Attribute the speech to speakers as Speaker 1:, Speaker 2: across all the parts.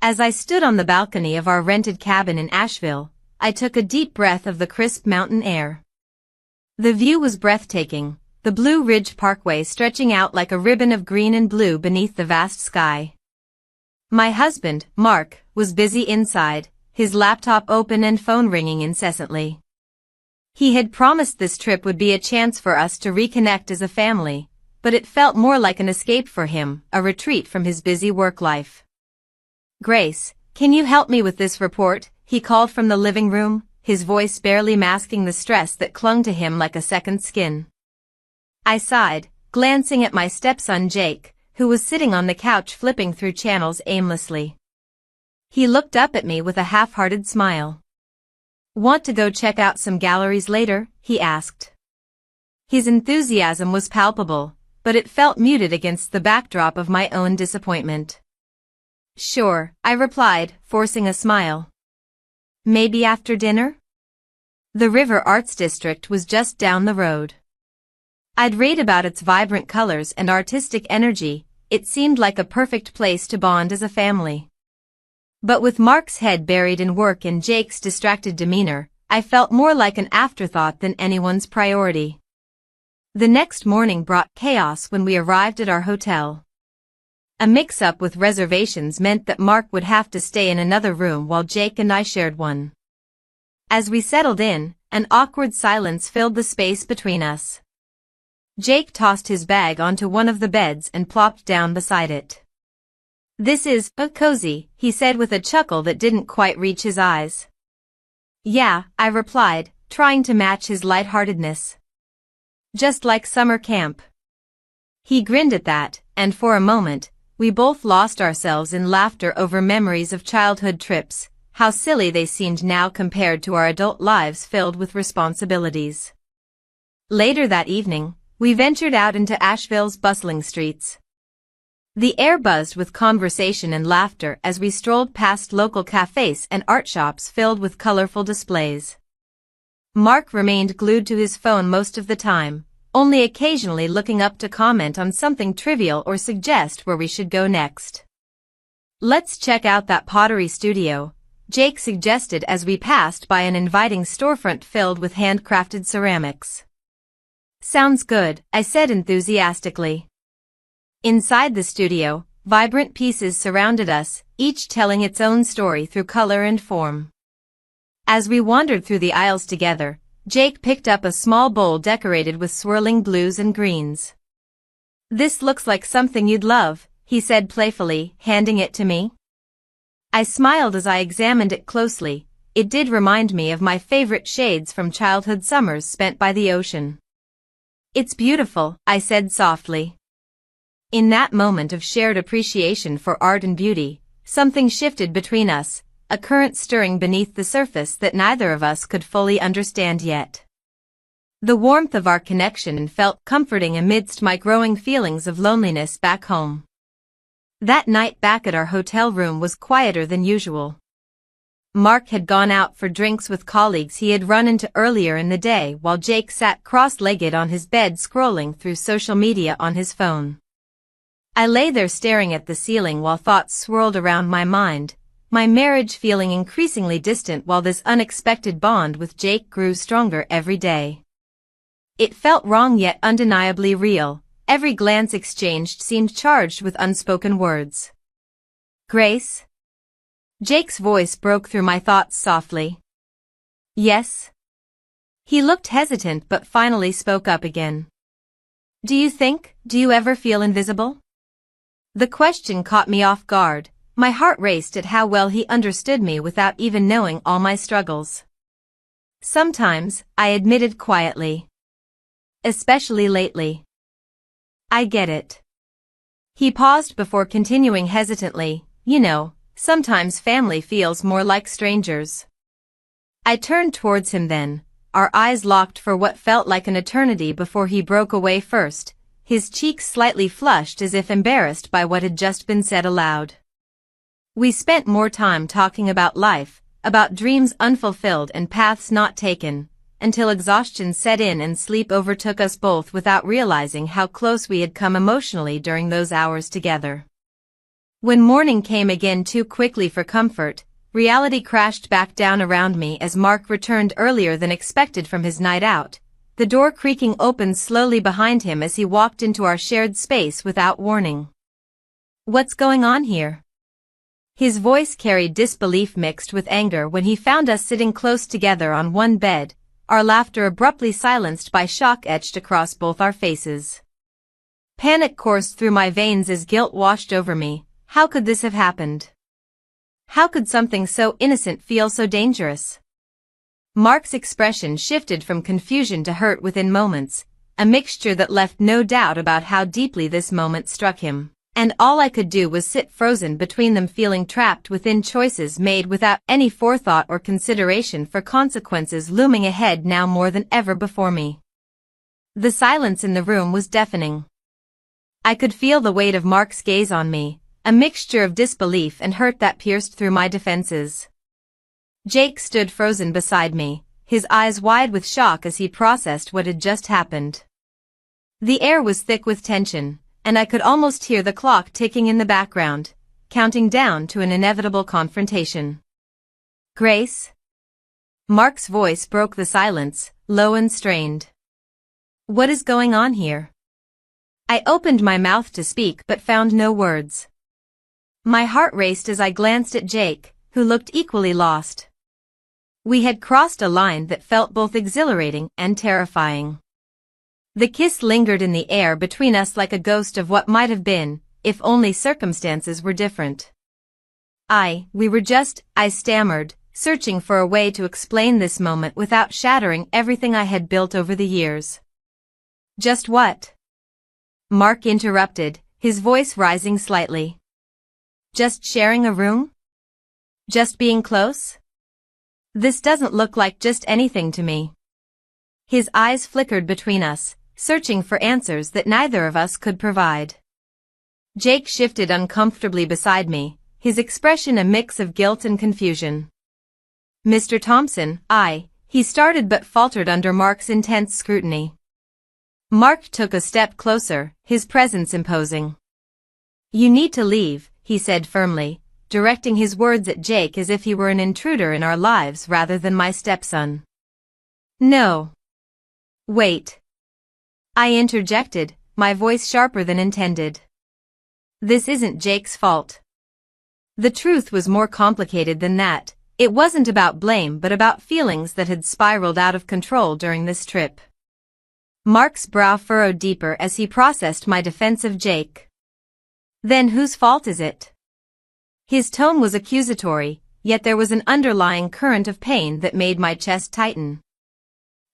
Speaker 1: As I stood on the balcony of our rented cabin in Asheville, I took a deep breath of the crisp mountain air. The view was breathtaking, the Blue Ridge Parkway stretching out like a ribbon of green and blue beneath the vast sky. My husband, Mark, was busy inside, his laptop open and phone ringing incessantly. He had promised this trip would be a chance for us to reconnect as a family, but it felt more like an escape for him, a retreat from his busy work life. "Grace, can you help me with this report?" he called from the living room, his voice barely masking the stress that clung to him like a second skin. I sighed, glancing at my stepson Jake, who was sitting on the couch flipping through channels aimlessly. He looked up at me with a half-hearted smile. "Want to go check out some galleries later?" he asked. His enthusiasm was palpable, but it felt muted against the backdrop of my own disappointment. "Sure," I replied, forcing a smile. "Maybe after dinner?" The River Arts District was just down the road. I'd read about its vibrant colors and artistic energy. It seemed like a perfect place to bond as a family. But with Mark's head buried in work and Jake's distracted demeanor, I felt more like an afterthought than anyone's priority. The next morning brought chaos when we arrived at our hotel. A mix-up with reservations meant that Mark would have to stay in another room while Jake and I shared one. As we settled in, an awkward silence filled the space between us. Jake tossed his bag onto one of the beds and plopped down beside it. "This is cozy," he said with a chuckle that didn't quite reach his eyes. "Yeah," I replied, trying to match his lightheartedness. "Just like summer camp." He grinned at that, and for a moment, we both lost ourselves in laughter over memories of childhood trips, how silly they seemed now compared to our adult lives filled with responsibilities. Later that evening, we ventured out into Asheville's bustling streets. The air buzzed with conversation and laughter as we strolled past local cafes and art shops filled with colorful displays. Mark remained glued to his phone most of the time, only occasionally looking up to comment on something trivial or suggest where we should go next. "Let's check out that pottery studio," Jake suggested as we passed by an inviting storefront filled with handcrafted ceramics. "Sounds good," I said enthusiastically. Inside the studio, vibrant pieces surrounded us, each telling its own story through color and form. As we wandered through the aisles together, Jake picked up a small bowl decorated with swirling blues and greens. "This looks like something you'd love," he said playfully, handing it to me. I smiled as I examined it closely. It did remind me of my favorite shades from childhood summers spent by the ocean. "It's beautiful," I said softly. In that moment of shared appreciation for art and beauty, something shifted between us, a current stirring beneath the surface that neither of us could fully understand yet. The warmth of our connection felt comforting amidst my growing feelings of loneliness back home. That night back at our hotel room was quieter than usual. Mark had gone out for drinks with colleagues he had run into earlier in the day while Jake sat cross-legged on his bed scrolling through social media on his phone. I lay there staring at the ceiling while thoughts swirled around my mind, my marriage feeling increasingly distant while this unexpected bond with Jake grew stronger every day. It felt wrong yet undeniably real. Every glance exchanged seemed charged with unspoken words. "Grace?" Jake's voice broke through my thoughts softly. "Yes?" He looked hesitant but finally spoke up again. Do you ever feel invisible?" The question caught me off guard. My heart raced at how well he understood me without even knowing all my struggles. "Sometimes," I admitted quietly. "Especially lately." "I get it." He paused before continuing hesitantly, "Sometimes family feels more like strangers." I turned towards him then, our eyes locked for what felt like an eternity before he broke away first, his cheeks slightly flushed as if embarrassed by what had just been said aloud. We spent more time talking about life, about dreams unfulfilled and paths not taken, until exhaustion set in and sleep overtook us both without realizing how close we had come emotionally during those hours together. When morning came again too quickly for comfort, reality crashed back down around me as Mark returned earlier than expected from his night out, the door creaking open slowly behind him as he walked into our shared space without warning. "What's going on here?" His voice carried disbelief mixed with anger when he found us sitting close together on one bed, our laughter abruptly silenced by shock etched across both our faces. Panic coursed through my veins as guilt washed over me. How could this have happened? How could something so innocent feel so dangerous? Mark's expression shifted from confusion to hurt within moments, a mixture that left no doubt about how deeply this moment struck him. And all I could do was sit frozen between them, feeling trapped within choices made without any forethought or consideration for consequences looming ahead now more than ever before me. The silence in the room was deafening. I could feel the weight of Mark's gaze on me, a mixture of disbelief and hurt that pierced through my defenses. Jake stood frozen beside me, his eyes wide with shock as he processed what had just happened. The air was thick with tension, and I could almost hear the clock ticking in the background, counting down to an inevitable confrontation. "Grace?" Mark's voice broke the silence, low and strained. "What is going on here?" I opened my mouth to speak but found no words. My heart raced as I glanced at Jake, who looked equally lost. We had crossed a line that felt both exhilarating and terrifying. The kiss lingered in the air between us like a ghost of what might have been, if only circumstances were different. I stammered, searching for a way to explain this moment without shattering everything I had built over the years. "Just what?" Mark interrupted, his voice rising slightly. "Just sharing a room? Just being close? This doesn't look like just anything to me." His eyes flickered between us, searching for answers that neither of us could provide. Jake shifted uncomfortably beside me, his expression a mix of guilt and confusion. "Mr. Thompson," he started but faltered under Mark's intense scrutiny. Mark took a step closer, his presence imposing. "You need to leave," he said firmly, directing his words at Jake as if he were an intruder in our lives rather than my stepson. "No. Wait." I interjected, my voice sharper than intended. "This isn't Jake's fault." The truth was more complicated than that. It wasn't about blame but about feelings that had spiraled out of control during this trip. Mark's brow furrowed deeper as he processed my defense of Jake. "Then whose fault is it?" His tone was accusatory, yet there was an underlying current of pain that made my chest tighten.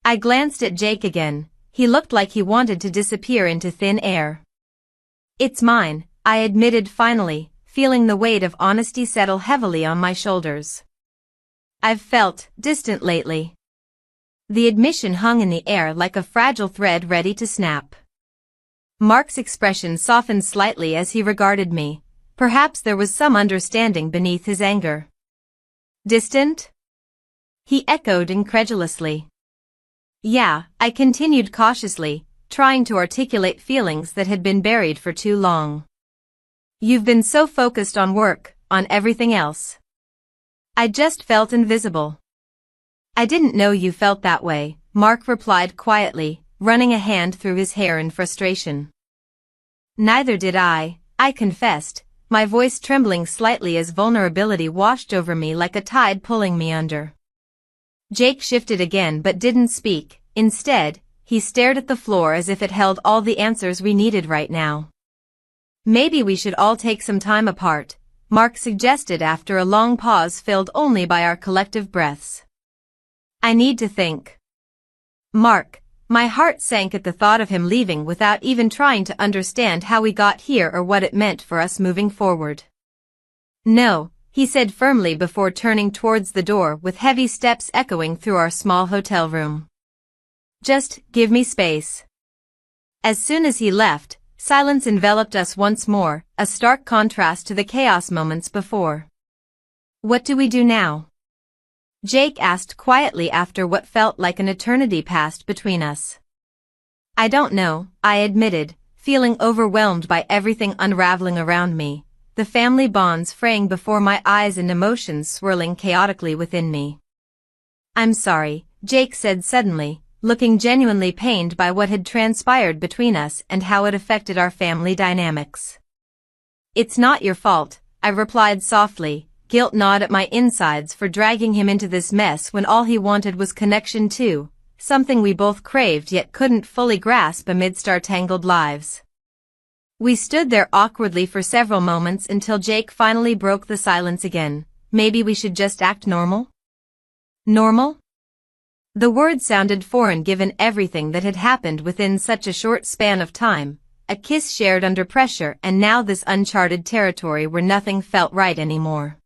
Speaker 1: I glanced at Jake again. He looked like he wanted to disappear into thin air. "It's mine," I admitted finally, feeling the weight of honesty settle heavily on my shoulders. "I've felt distant lately." The admission hung in the air like a fragile thread ready to snap. Mark's expression softened slightly as he regarded me. Perhaps there was some understanding beneath his anger. "Distant?" he echoed incredulously. "Yeah," I continued cautiously, trying to articulate feelings that had been buried for too long. "You've been so focused on work, on everything else. I just felt invisible." "I didn't know you felt that way," Mark replied quietly, running a hand through his hair in frustration. "Neither did I confessed, my voice trembling slightly as vulnerability washed over me like a tide pulling me under. Jake shifted again but didn't speak. Instead, he stared at the floor as if it held all the answers we needed right now. "Maybe we should all take some time apart," Mark suggested after a long pause filled only by our collective breaths. "I need to think." "Mark," my heart sank at the thought of him leaving without even trying to understand how we got here or what it meant for us moving forward. "No," he said firmly before turning towards the door with heavy steps echoing through our small hotel room. "Just give me space." As soon as he left, silence enveloped us once more, a stark contrast to the chaos moments before. "What do we do now?" Jake asked quietly after what felt like an eternity passed between us. "I don't know," I admitted, feeling overwhelmed by everything unraveling around me. the family bonds fraying before my eyes and emotions swirling chaotically within me. "I'm sorry," Jake said suddenly, looking genuinely pained by what had transpired between us and how it affected our family dynamics. "It's not your fault," I replied softly, guilt gnawed at my insides for dragging him into this mess when all he wanted was connection too, something we both craved yet couldn't fully grasp amidst our tangled lives. We stood there awkwardly for several moments until Jake finally broke the silence again. "Maybe we should just act normal?" Normal? The word sounded foreign given everything that had happened within such a short span of time, a kiss shared under pressure and now this uncharted territory where nothing felt right anymore.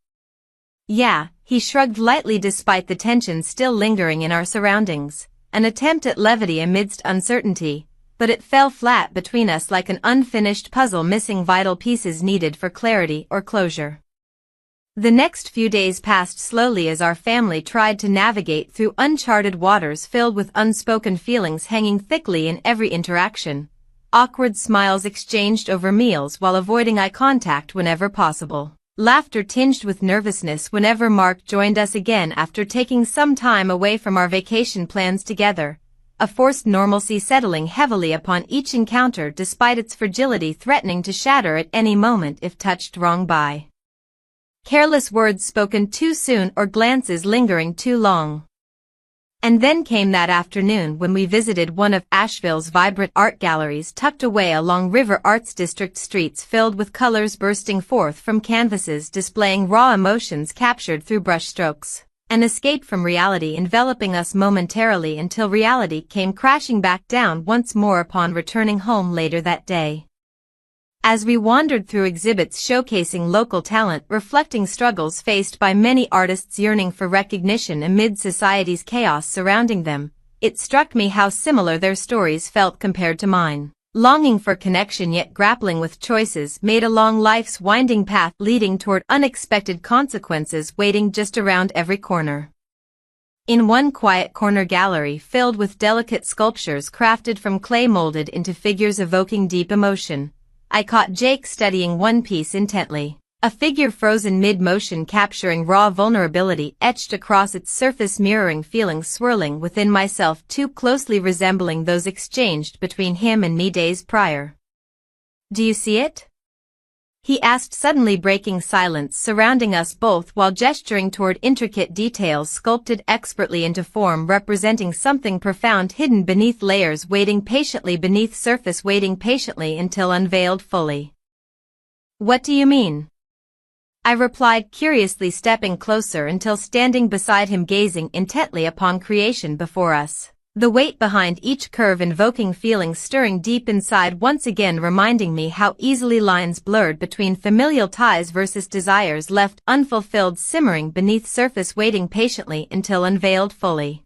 Speaker 1: "Yeah," he shrugged lightly despite the tension still lingering in our surroundings, an attempt at levity amidst uncertainty, but it fell flat between us like an unfinished puzzle missing vital pieces needed for clarity or closure. The next few days passed slowly as our family tried to navigate through uncharted waters filled with unspoken feelings hanging thickly in every interaction, awkward smiles exchanged over meals while avoiding eye contact whenever possible, laughter tinged with nervousness whenever Mark joined us again after taking some time away from our vacation plans together, a forced normalcy settling heavily upon each encounter despite its fragility threatening to shatter at any moment if touched wrong by careless words spoken too soon or glances lingering too long. And then came that afternoon when we visited one of Asheville's vibrant art galleries tucked away along River Arts District streets filled with colors bursting forth from canvases displaying raw emotions captured through brushstrokes, an escape from reality enveloping us momentarily until reality came crashing back down once more upon returning home later that day. As we wandered through exhibits showcasing local talent reflecting struggles faced by many artists yearning for recognition amid society's chaos surrounding them, it struck me how similar their stories felt compared to mine. Longing for connection yet grappling with choices made along life's winding path leading toward unexpected consequences waiting just around every corner. In one quiet corner gallery filled with delicate sculptures crafted from clay molded into figures evoking deep emotion, I caught Jake studying one piece intently, a figure frozen mid-motion capturing raw vulnerability etched across its surface mirroring feelings swirling within myself too closely resembling those exchanged between him and me days prior. "Do you see it?" he asked suddenly breaking silence surrounding us both while gesturing toward intricate details sculpted expertly into form representing something profound hidden beneath layers waiting patiently beneath surface waiting patiently until unveiled fully. "What do you mean?" I replied curiously stepping closer until standing beside him gazing intently upon creation before us. The weight behind each curve invoking feelings stirring deep inside once again reminding me how easily lines blurred between familial ties versus desires left unfulfilled simmering beneath surface waiting patiently until unveiled fully.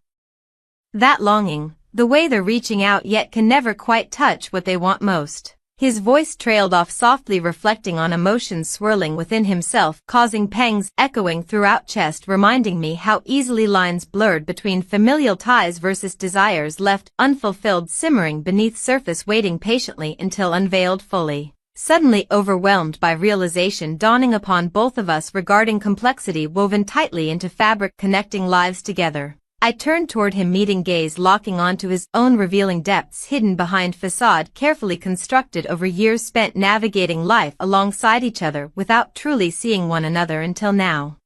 Speaker 1: That longing, the way they're reaching out yet can never quite touch what they want most. His voice trailed off softly reflecting on emotions swirling within himself causing pangs echoing throughout chest reminding me how easily lines blurred between familial ties versus desires left unfulfilled simmering beneath surface waiting patiently until unveiled fully. Suddenly overwhelmed by realization dawning upon both of us regarding complexity woven tightly into fabric connecting lives together. I turned toward him meeting gaze locking onto his own revealing depths hidden behind facade carefully constructed over years spent navigating life alongside each other without truly seeing one another until now.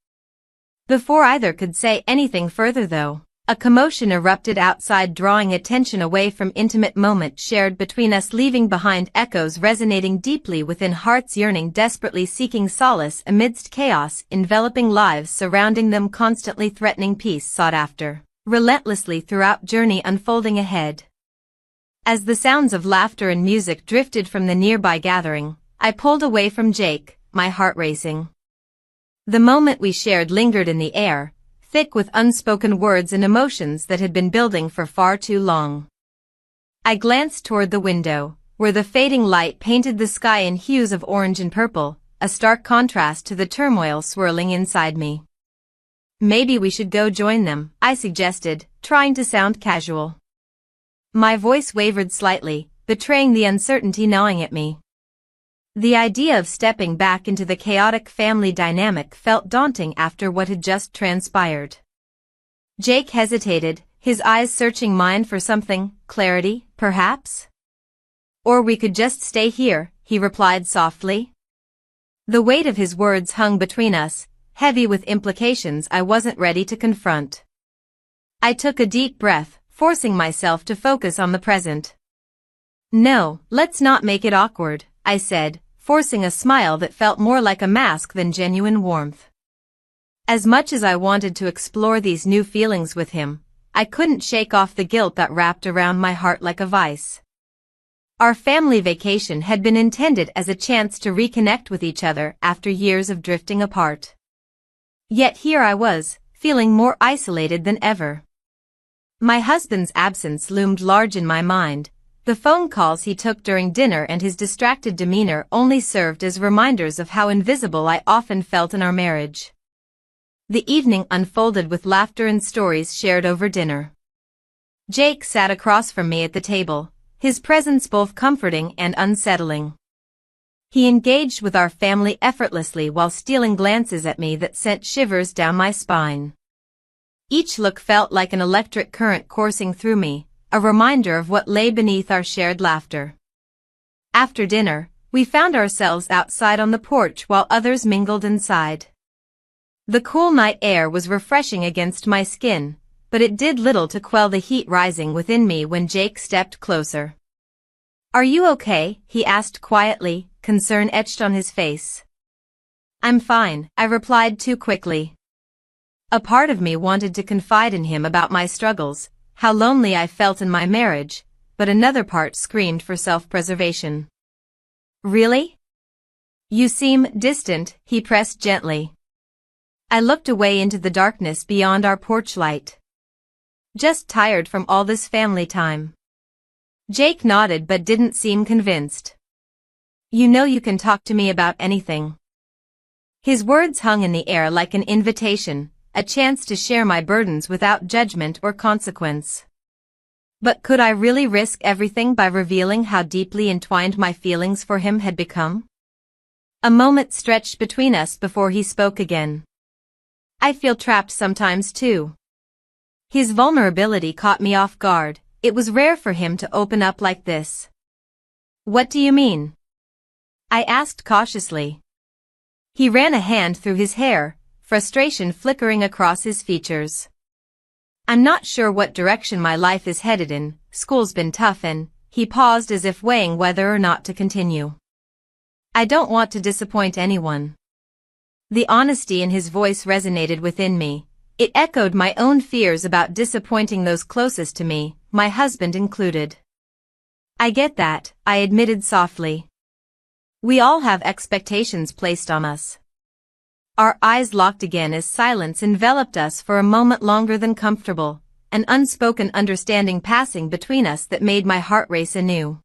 Speaker 1: Before either could say anything further though, a commotion erupted outside drawing attention away from intimate moment shared between us leaving behind echoes resonating deeply within hearts yearning desperately seeking solace amidst chaos enveloping lives surrounding them constantly threatening peace sought after relentlessly throughout journey unfolding ahead. As the sounds of laughter and music drifted from the nearby gathering, I pulled away from Jake, my heart racing. The moment we shared lingered in the air, thick with unspoken words and emotions that had been building for far too long. I glanced toward the window, where the fading light painted the sky in hues of orange and purple, a stark contrast to the turmoil swirling inside me. "Maybe we should go join them," I suggested, trying to sound casual. My voice wavered slightly, betraying the uncertainty gnawing at me. The idea of stepping back into the chaotic family dynamic felt daunting after what had just transpired. Jake hesitated, his eyes searching mine for something, clarity, perhaps? Or we could just stay here, he replied softly. The weight of his words hung between us, heavy with implications I wasn't ready to confront. I took a deep breath, forcing myself to focus on the present. No, let's not make it awkward, I said, forcing a smile that felt more like a mask than genuine warmth. As much as I wanted to explore these new feelings with him, I couldn't shake off the guilt that wrapped around my heart like a vice. Our family vacation had been intended as a chance to reconnect with each other after years of drifting apart. Yet here I was, feeling more isolated than ever. My husband's absence loomed large in my mind. The phone calls he took during dinner and his distracted demeanor only served as reminders of how invisible I often felt in our marriage. The evening unfolded with laughter and stories shared over dinner. Jake sat across from me at the table, his presence both comforting and unsettling. He engaged with our family effortlessly while stealing glances at me that sent shivers down my spine. Each look felt like an electric current coursing through me, a reminder of what lay beneath our shared laughter. After dinner, we found ourselves outside on the porch while others mingled inside. The cool night air was refreshing against my skin, but it did little to quell the heat rising within me when Jake stepped closer. "Are you okay?" he asked quietly, concern etched on his face. "I'm fine," I replied too quickly. A part of me wanted to confide in him about my struggles, how lonely I felt in my marriage, but another part screamed for self-preservation. "Really? You seem distant," he pressed gently. I looked away into the darkness beyond our porch light. "Just tired from all this family time." Jake nodded but didn't seem convinced. "You know you can talk to me about anything." His words hung in the air like an invitation, a chance to share my burdens without judgment or consequence. But could I really risk everything by revealing how deeply entwined my feelings for him had become? A moment stretched between us before he spoke again. "I feel trapped sometimes too." His vulnerability caught me off guard. It was rare for him to open up like this. "What do you mean?" I asked cautiously. He ran a hand through his hair, frustration flickering across his features. "I'm not sure what direction my life is headed in, school's been tough and," he paused as if weighing whether or not to continue. "I don't want to disappoint anyone." The honesty in his voice resonated within me. It echoed my own fears about disappointing those closest to me, my husband included. "I get that," I admitted softly. "We all have expectations placed on us." Our eyes locked again as silence enveloped us for a moment longer than comfortable, an unspoken understanding passing between us that made my heart race anew.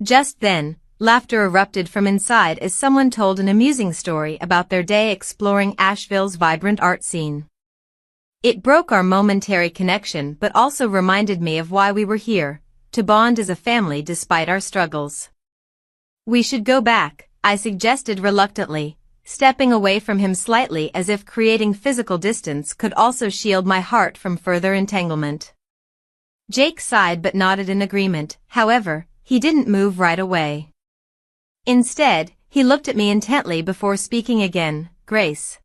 Speaker 1: Just then, laughter erupted from inside as someone told an amusing story about their day exploring Asheville's vibrant art scene. It broke our momentary connection but also reminded me of why we were here, to bond as a family despite our struggles. "We should go back," I suggested reluctantly, stepping away from him slightly as if creating physical distance could also shield my heart from further entanglement. Jake sighed but nodded in agreement. However, he didn't move right away. Instead, he looked at me intently before speaking again. "Grace."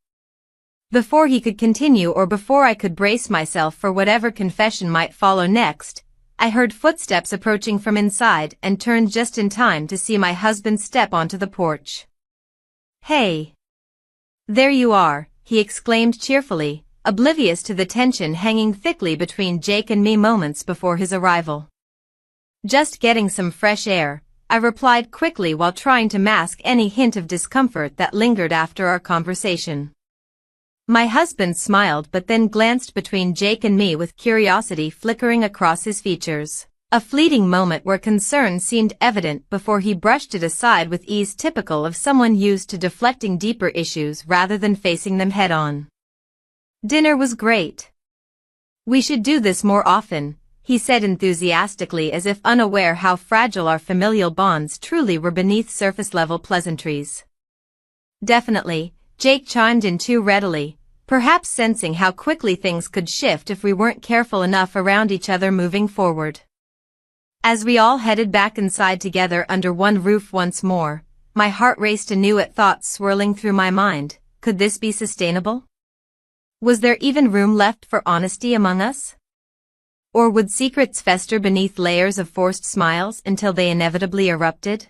Speaker 1: Before he could continue or before I could brace myself for whatever confession might follow next, I heard footsteps approaching from inside and turned just in time to see my husband step onto the porch. "Hey. There you are," he exclaimed cheerfully, oblivious to the tension hanging thickly between Jake and me moments before his arrival. "Just getting some fresh air," I replied quickly while trying to mask any hint of discomfort that lingered after our conversation. My husband smiled but then glanced between Jake and me with curiosity flickering across his features. A fleeting moment where concern seemed evident before he brushed it aside with ease typical of someone used to deflecting deeper issues rather than facing them head-on. "Dinner was great. We should do this more often," he said enthusiastically, as if unaware how fragile our familial bonds truly were beneath surface-level pleasantries. Definitely, Jake chimed in too readily, perhaps sensing how quickly things could shift if we weren't careful enough around each other moving forward. As we all headed back inside together under one roof once more, my heart raced anew at thoughts swirling through my mind. Could this be sustainable? Was there even room left for honesty among us? Or would secrets fester beneath layers of forced smiles until they inevitably erupted?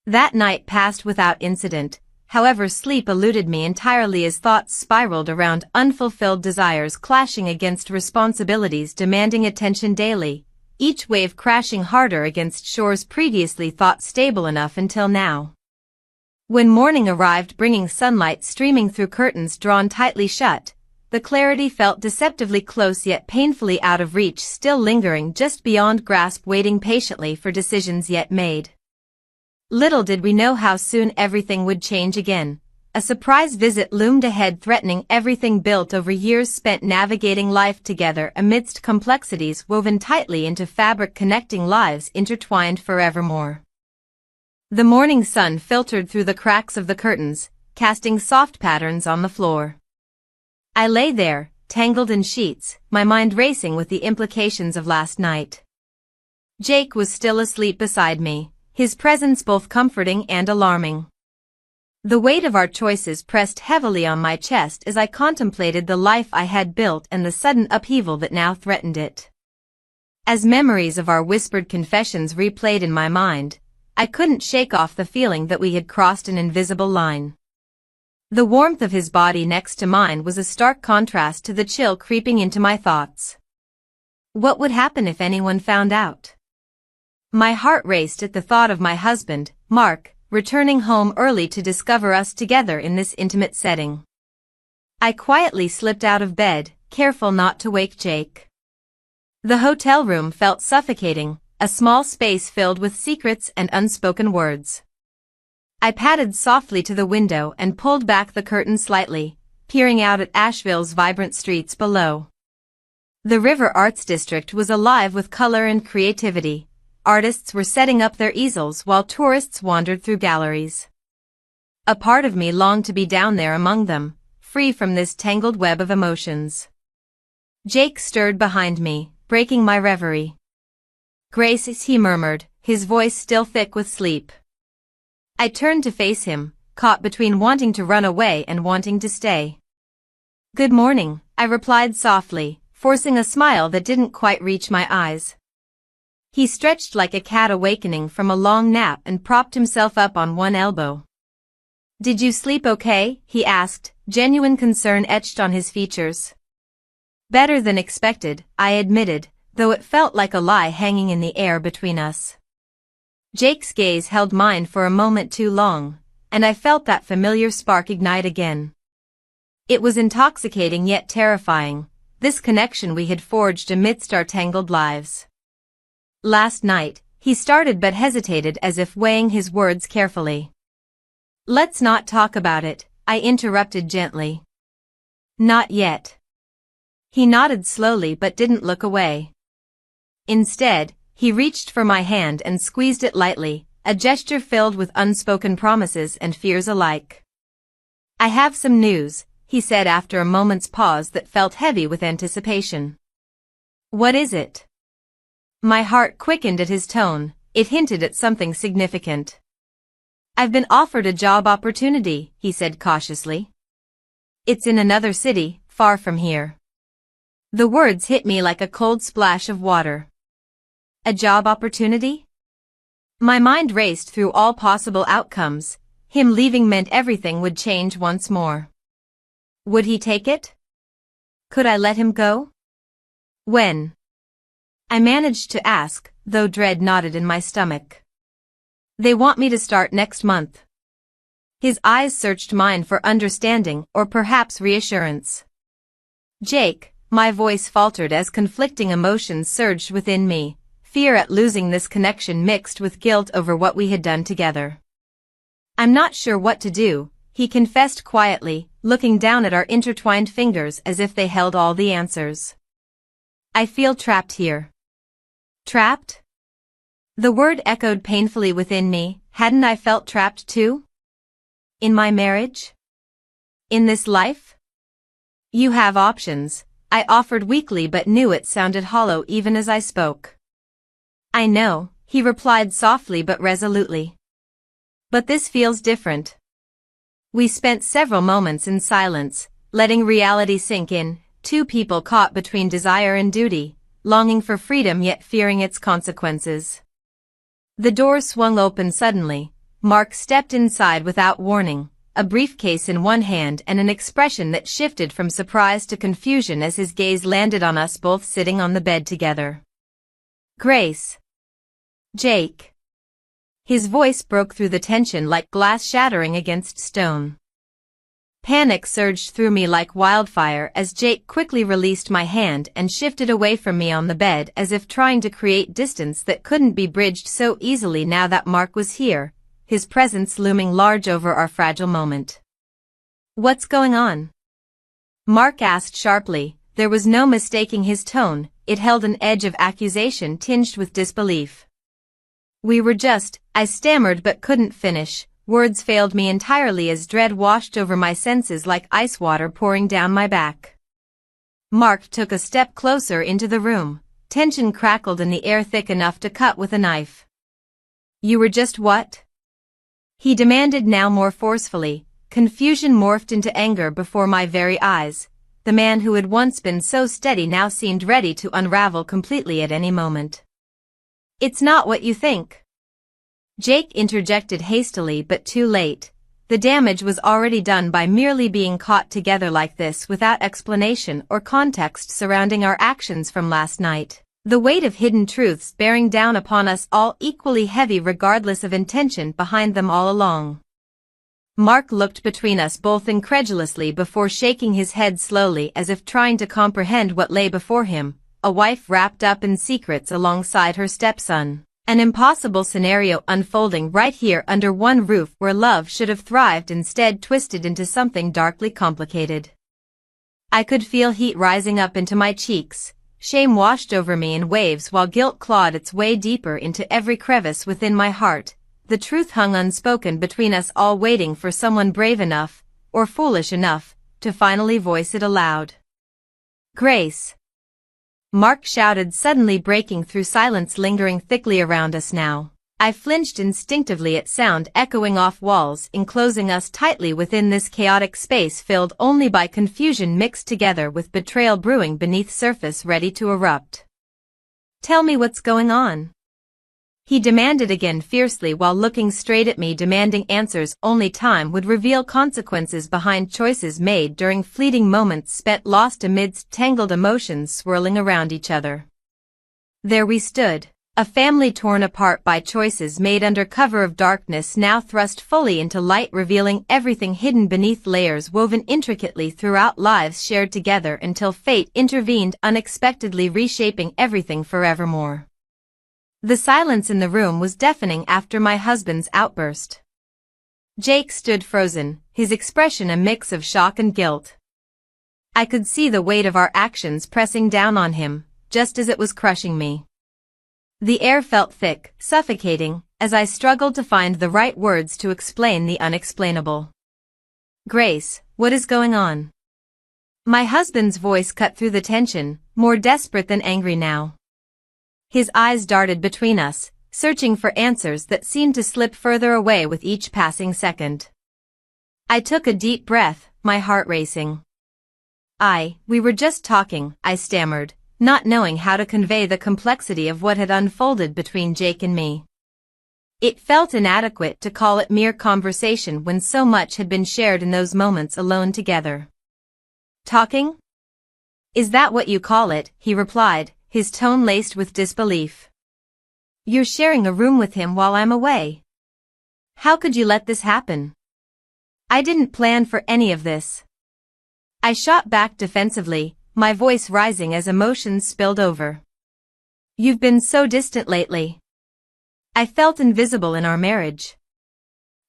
Speaker 1: That night passed without incident. However, sleep eluded me entirely as thoughts spiraled around unfulfilled desires clashing against responsibilities demanding attention daily, each wave crashing harder against shores previously thought stable enough until now. When morning arrived bringing sunlight streaming through curtains drawn tightly shut, the clarity felt deceptively close yet painfully out of reach, still lingering just beyond grasp, waiting patiently for decisions yet made. Little did we know how soon everything would change again. A surprise visit loomed ahead, threatening everything built over years spent navigating life together amidst complexities woven tightly into fabric connecting lives intertwined forevermore. The morning sun filtered through the cracks of the curtains, casting soft patterns on the floor. I lay there, tangled in sheets, my mind racing with the implications of last night. Jake was still asleep beside me, his presence both comforting and alarming. The weight of our choices pressed heavily on my chest as I contemplated the life I had built and the sudden upheaval that now threatened it. As memories of our whispered confessions replayed in my mind, I couldn't shake off the feeling that we had crossed an invisible line. The warmth of his body next to mine was a stark contrast to the chill creeping into my thoughts. What would happen if anyone found out? My heart raced at the thought of my husband, Mark, returning home early to discover us together in this intimate setting. I quietly slipped out of bed, careful not to wake Jake. The hotel room felt suffocating, a small space filled with secrets and unspoken words. I padded softly to the window and pulled back the curtain slightly, peering out at Asheville's vibrant streets below. The River Arts District was alive with color and creativity. Artists were setting up their easels while tourists wandered through galleries. A part of me longed to be down there among them, free from this tangled web of emotions. Jake stirred behind me, breaking my reverie. "Grace," he murmured, his voice still thick with sleep. I turned to face him, caught between wanting to run away and wanting to stay. "Good morning," I replied softly, forcing a smile that didn't quite reach my eyes. He stretched like a cat awakening from a long nap and propped himself up on one elbow. "Did you sleep okay?" he asked, genuine concern etched on his features. "Better than expected," I admitted, though it felt like a lie hanging in the air between us. Jake's gaze held mine for a moment too long, and I felt that familiar spark ignite again. It was intoxicating yet terrifying, this connection we had forged amidst our tangled lives. "Last night," he started but hesitated as if weighing his words carefully. "Let's not talk about it," I interrupted gently. "Not yet." He nodded slowly but didn't look away. Instead, he reached for my hand and squeezed it lightly, a gesture filled with unspoken promises and fears alike. "I have some news," he said after a moment's pause that felt heavy with anticipation. "What is it?" My heart quickened at his tone, it hinted at something significant. "I've been offered a job opportunity," he said cautiously. "It's in another city, far from here." The words hit me like a cold splash of water. A job opportunity? My mind raced through all possible outcomes. Him leaving meant everything would change once more. Would he take it? Could I let him go? When? I managed to ask, though dread knotted in my stomach. "They want me to start next month." His eyes searched mine for understanding or perhaps reassurance. "Jake," my voice faltered as conflicting emotions surged within me. Fear at losing this connection mixed with guilt over what we had done together. "I'm not sure what to do," he confessed quietly, looking down at our intertwined fingers as if they held all the answers. "I feel trapped here." Trapped? The word echoed painfully within me. Hadn't I felt trapped too? In my marriage? In this life? You have options, I offered weakly but knew it sounded hollow even as I spoke. I know, he replied softly but resolutely. But this feels different. We spent several moments in silence, letting reality sink in, two people caught between desire and duty, longing for freedom yet fearing its consequences. The door swung open suddenly. Mark stepped inside without warning, a briefcase in one hand and an expression that shifted from surprise to confusion as his gaze landed on us both sitting on the bed together. Grace. Jake. His voice broke through the tension like glass shattering against stone. Panic surged through me like wildfire as Jake quickly released my hand and shifted away from me on the bed as if trying to create distance that couldn't be bridged so easily now that Mark was here, his presence looming large over our fragile moment. What's going on? Mark asked sharply. There was no mistaking his tone, it held an edge of accusation tinged with disbelief. We were just, I stammered but couldn't finish. Words failed me entirely as dread washed over my senses like ice water pouring down my back. Mark took a step closer into the room. Tension crackled in the air thick enough to cut with a knife. You were just what? He demanded now more forcefully. Confusion morphed into anger before my very eyes. The man who had once been so steady now seemed ready to unravel completely at any moment. It's not what you think. Jake interjected hastily but too late. The damage was already done by merely being caught together like this without explanation or context surrounding our actions from last night. The weight of hidden truths bearing down upon us all equally heavy regardless of intention behind them all along. Mark looked between us both incredulously before shaking his head slowly as if trying to comprehend what lay before him, a wife wrapped up in secrets alongside her stepson. An impossible scenario unfolding right here under one roof where love should have thrived instead twisted into something darkly complicated. I could feel heat rising up into my cheeks, shame washed over me in waves while guilt clawed its way deeper into every crevice within my heart. The truth hung unspoken between us all waiting for someone brave enough, or foolish enough, to finally voice it aloud. Grace. Mark shouted suddenly breaking through silence lingering thickly around us now. I flinched instinctively at sound echoing off walls enclosing us tightly within this chaotic space filled only by confusion mixed together with betrayal brewing beneath surface ready to erupt. Tell me what's going on. He demanded again fiercely while looking straight at me demanding answers only time would reveal consequences behind choices made during fleeting moments spent lost amidst tangled emotions swirling around each other. There we stood, a family torn apart by choices made under cover of darkness now thrust fully into light revealing everything hidden beneath layers woven intricately throughout lives shared together until fate intervened unexpectedly reshaping everything forevermore. The silence in the room was deafening after my husband's outburst. Jake stood frozen, his expression a mix of shock and guilt. I could see the weight of our actions pressing down on him, just as it was crushing me. The air felt thick, suffocating, as I struggled to find the right words to explain the unexplainable. Grace, what is going on? My husband's voice cut through the tension, more desperate than angry now. His eyes darted between us, searching for answers that seemed to slip further away with each passing second. I took a deep breath, my heart racing. We were just talking, I stammered, not knowing how to convey the complexity of what had unfolded between Jake and me. It felt inadequate to call it mere conversation when so much had been shared in those moments alone together. Talking? Is that what you call it? He replied, his tone laced with disbelief. You're sharing a room with him while I'm away. How could you let this happen? I didn't plan for any of this. I shot back defensively, my voice rising as emotions spilled over. You've been so distant lately. I felt invisible in our marriage.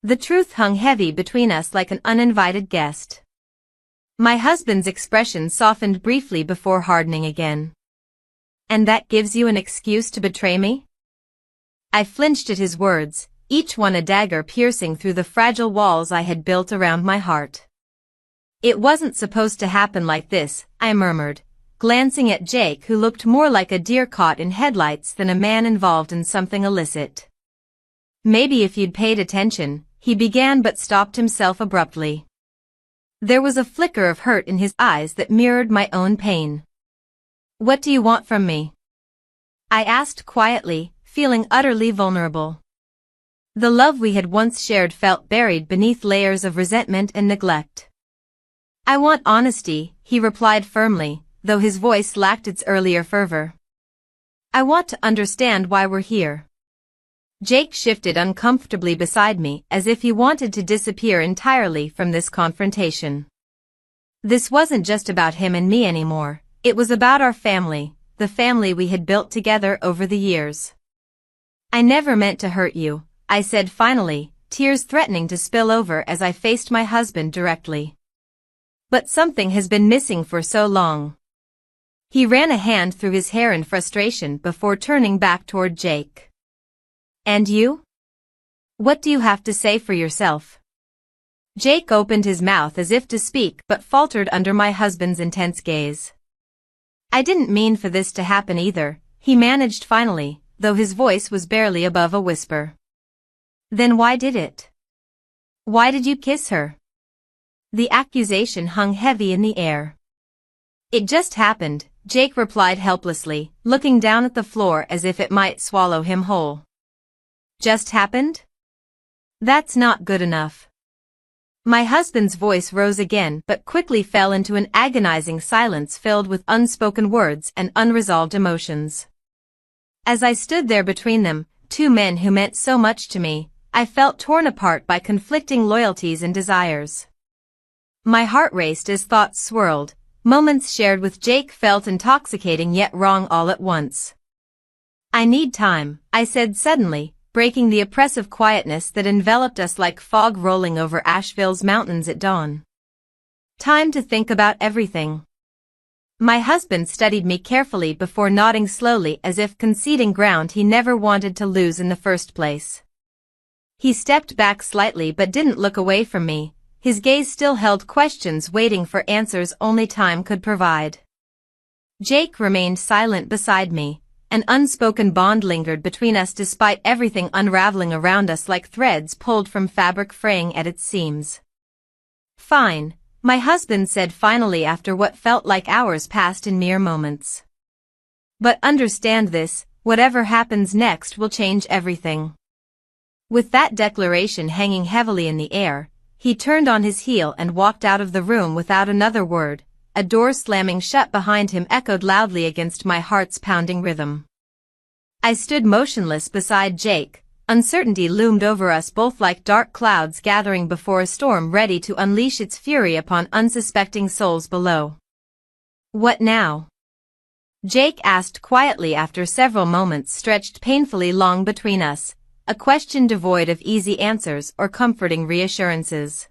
Speaker 1: The truth hung heavy between us like an uninvited guest. My husband's expression softened briefly before hardening again. And that gives you an excuse to betray me? I flinched at his words, each one a dagger piercing through the fragile walls I had built around my heart. It wasn't supposed to happen like this, I murmured, glancing at Jake, who looked more like a deer caught in headlights than a man involved in something illicit. Maybe if you'd paid attention, he began but stopped himself abruptly. There was a flicker of hurt in his eyes that mirrored my own pain. What do you want from me? I asked quietly, feeling utterly vulnerable. The love we had once shared felt buried beneath layers of resentment and neglect. I want honesty, he replied firmly, though his voice lacked its earlier fervor. I want to understand why we're here. Jake shifted uncomfortably beside me as if he wanted to disappear entirely from this confrontation. This wasn't just about him and me anymore, it was about our family, the family we had built together over the years. I never meant to hurt you, I said finally, tears threatening to spill over as I faced my husband directly. But something has been missing for so long. He ran a hand through his hair in frustration before turning back toward Jake. And you? What do you have to say for yourself? Jake opened his mouth as if to speak but faltered under my husband's intense gaze. I didn't mean for this to happen either, he managed finally, though his voice was barely above a whisper. Then why did it? Why did you kiss her? The accusation hung heavy in the air. It just happened, Jake replied helplessly, looking down at the floor as if it might swallow him whole. Just happened? That's not good enough. My husband's voice rose again but quickly fell into an agonizing silence filled with unspoken words and unresolved emotions. As I stood there between them, two men who meant so much to me, I felt torn apart by conflicting loyalties and desires. My heart raced as thoughts swirled, moments shared with Jake felt intoxicating yet wrong all at once. I need time, I said suddenly, breaking the oppressive quietness that enveloped us like fog rolling over Asheville's mountains at dawn. Time to think about everything. My husband studied me carefully before nodding slowly as if conceding ground he never wanted to lose in the first place. He stepped back slightly but didn't look away from me, his gaze still held questions waiting for answers only time could provide. Jake remained silent beside me, an unspoken bond lingered between us despite everything unraveling around us like threads pulled from fabric fraying at its seams. Fine, my husband said finally after what felt like hours passed in mere moments. But understand this, whatever happens next will change everything. With that declaration hanging heavily in the air, he turned on his heel and walked out of the room without another word. A door slamming shut behind him echoed loudly against my heart's pounding rhythm. I stood motionless beside Jake, uncertainty loomed over us both like dark clouds gathering before a storm ready to unleash its fury upon unsuspecting souls below. What now? Jake asked quietly after several moments stretched painfully long between us, a question devoid of easy answers or comforting reassurances.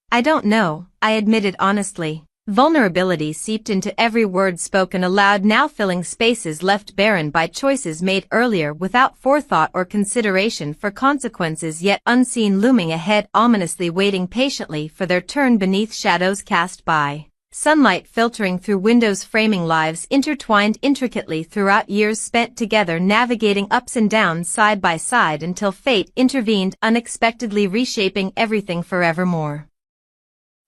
Speaker 1: I don't know, I admitted honestly. Vulnerability seeped into every word spoken aloud, now filling spaces left barren by choices made earlier without forethought or consideration for consequences yet unseen looming ahead, ominously waiting patiently for their turn beneath shadows cast by sunlight filtering through windows, framing lives intertwined intricately throughout years spent together, navigating ups and downs side by side until fate intervened, unexpectedly reshaping everything forevermore.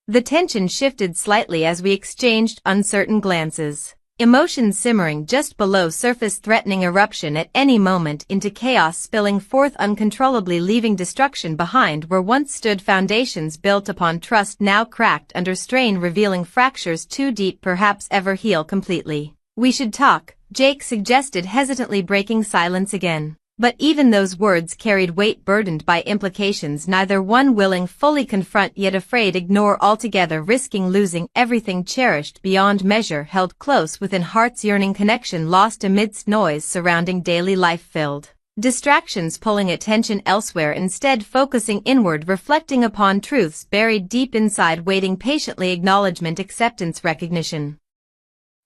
Speaker 1: The tension shifted slightly as we exchanged uncertain glances, emotions simmering just below surface, threatening eruption at any moment into chaos, spilling forth uncontrollably, leaving destruction behind where once stood foundations built upon trust, now cracked under strain, revealing fractures too deep perhaps ever heal completely. We should talk, Jake suggested hesitantly, breaking silence again. But even those words carried weight, burdened by implications neither one willing fully confront yet afraid ignore altogether, risking losing everything cherished beyond measure, held close within heart's yearning connection, lost amidst noise surrounding daily life, filled distractions pulling attention elsewhere, instead focusing inward, reflecting upon truths buried deep inside, waiting patiently, acknowledgement, acceptance, recognition.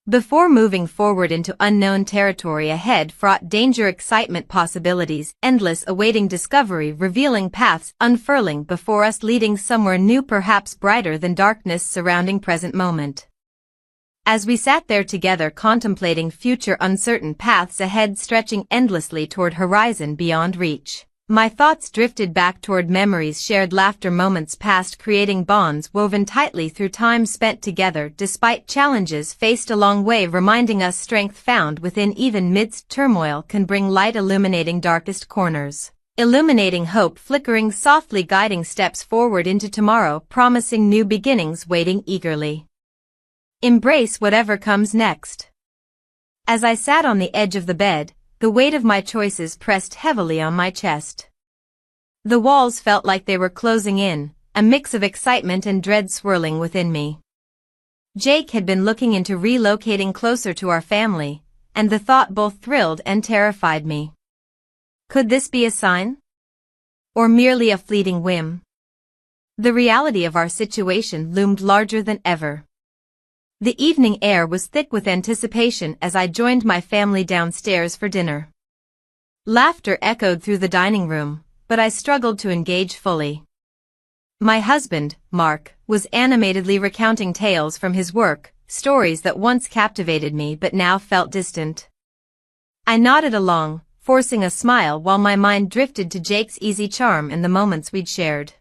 Speaker 1: Before moving forward into unknown territory ahead fraught danger, excitement, possibilities, endless awaiting discovery, revealing paths unfurling before us, leading somewhere new, perhaps brighter than darkness surrounding present moment. As we sat there together contemplating future, uncertain paths ahead stretching endlessly toward horizon beyond reach, my thoughts drifted back toward memories, shared laughter, moments past, creating bonds woven tightly through time spent together despite challenges faced along way, reminding us strength found within even midst turmoil can bring light, illuminating darkest corners, illuminating hope, flickering softly, guiding steps forward into tomorrow, promising new beginnings, waiting eagerly. Embrace whatever comes next. As I sat on the edge of the bed, the weight of my choices pressed heavily on my chest. The walls felt like they were closing in, a mix of excitement and dread swirling within me. Jake had been looking into relocating closer to our family, and the thought both thrilled and terrified me. Could this be a sign? Or merely a fleeting whim? The reality of our situation loomed larger than ever. The evening air was thick with anticipation as I joined my family downstairs for dinner. Laughter echoed through the dining room, but I struggled to engage fully. My husband, Mark, was animatedly recounting tales from his work, stories that once captivated me but now felt distant. I nodded along, forcing a smile while my mind drifted to Jake's easy charm and the moments we'd shared.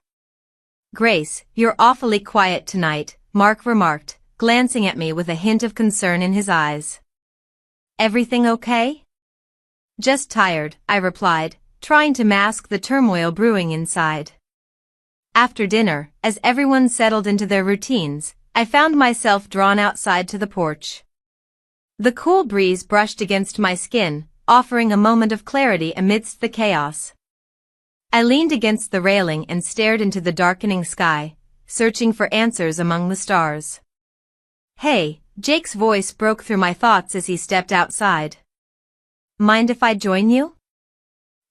Speaker 1: "Grace, you're awfully quiet tonight," Mark remarked, glancing at me with a hint of concern in his eyes. "Everything okay?" "Just tired," I replied, trying to mask the turmoil brewing inside. After dinner, as everyone settled into their routines, I found myself drawn outside to the porch. The cool breeze brushed against my skin, offering a moment of clarity amidst the chaos. I leaned against the railing and stared into the darkening sky, searching for answers among the stars. "Hey," Jake's voice broke through my thoughts as he stepped outside. "Mind if I join you?"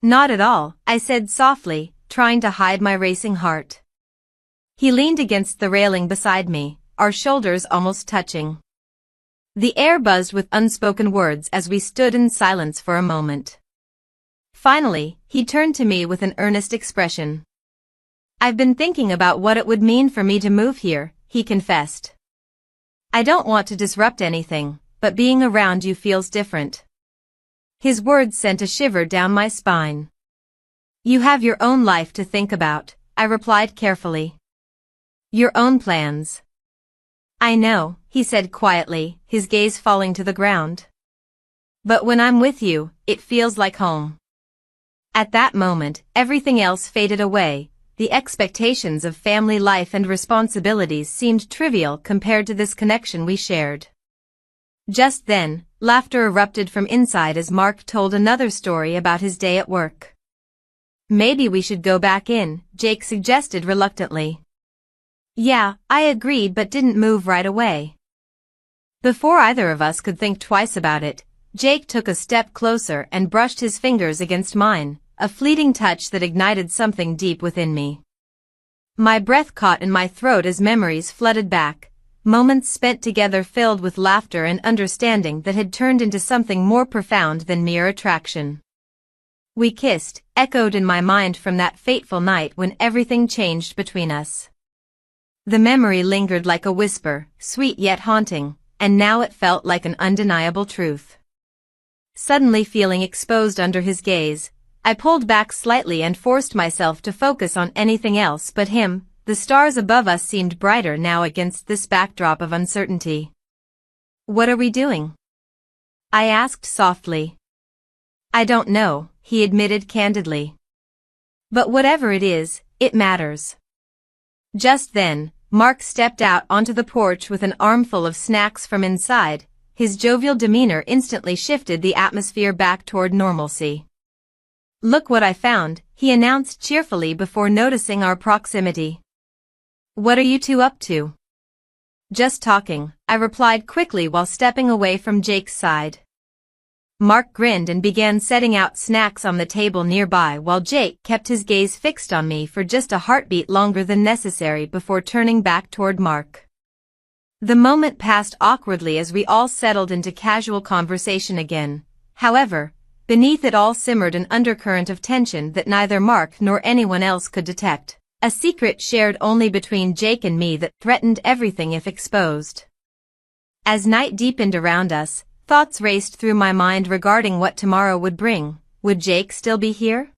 Speaker 1: "Not at all," I said softly, trying to hide my racing heart. He leaned against the railing beside me, our shoulders almost touching. The air buzzed with unspoken words as we stood in silence for a moment. Finally, he turned to me with an earnest expression. "I've been thinking about what it would mean for me to move here," he confessed. "I don't want to disrupt anything, but being around you feels different." His words sent a shiver down my spine. "You have your own life to think about," I replied carefully. "Your own plans." "I know," he said quietly, his gaze falling to the ground. "But when I'm with you, it feels like home." At that moment, everything else faded away. The expectations of family life and responsibilities seemed trivial compared to this connection we shared. Just then, laughter erupted from inside as Mark told another story about his day at work. "Maybe we should go back in," Jake suggested reluctantly. "Yeah," I agreed but didn't move right away. Before either of us could think twice about it, Jake took a step closer and brushed his fingers against mine, a fleeting touch that ignited something deep within me. My breath caught in my throat as memories flooded back, moments spent together filled with laughter and understanding that had turned into something more profound than mere attraction. "We kissed," echoed in my mind from that fateful night when everything changed between us. The memory lingered like a whisper, sweet yet haunting, and now it felt like an undeniable truth. Suddenly feeling exposed under his gaze, I pulled back slightly and forced myself to focus on anything else but him. The stars above us seemed brighter now against this backdrop of uncertainty. "What are we doing?" I asked softly. "I don't know," he admitted candidly. "But whatever it is, it matters." Just then, Mark stepped out onto the porch with an armful of snacks from inside. His jovial demeanor instantly shifted the atmosphere back toward normalcy. "Look what I found," he announced cheerfully before noticing our proximity. "What are you two up to?" "Just talking," I replied quickly while stepping away from Jake's side. Mark grinned and began setting out snacks on the table nearby while Jake kept his gaze fixed on me for just a heartbeat longer than necessary before turning back toward Mark. The moment passed awkwardly as we all settled into casual conversation again. However, beneath it all simmered an undercurrent of tension that neither Mark nor anyone else could detect. A secret shared only between Jake and me that threatened everything if exposed. As night deepened around us, thoughts raced through my mind regarding what tomorrow would bring. Would Jake still be here?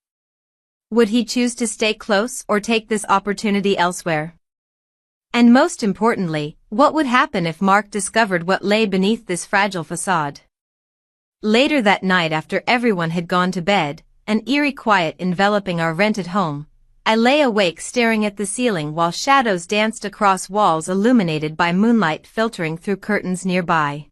Speaker 1: Would he choose to stay close or take this opportunity elsewhere? And most importantly, what would happen if Mark discovered what lay beneath this fragile facade? Later that night, after everyone had gone to bed, an eerie quiet enveloping our rented home, I lay awake staring at the ceiling while shadows danced across walls illuminated by moonlight filtering through curtains nearby.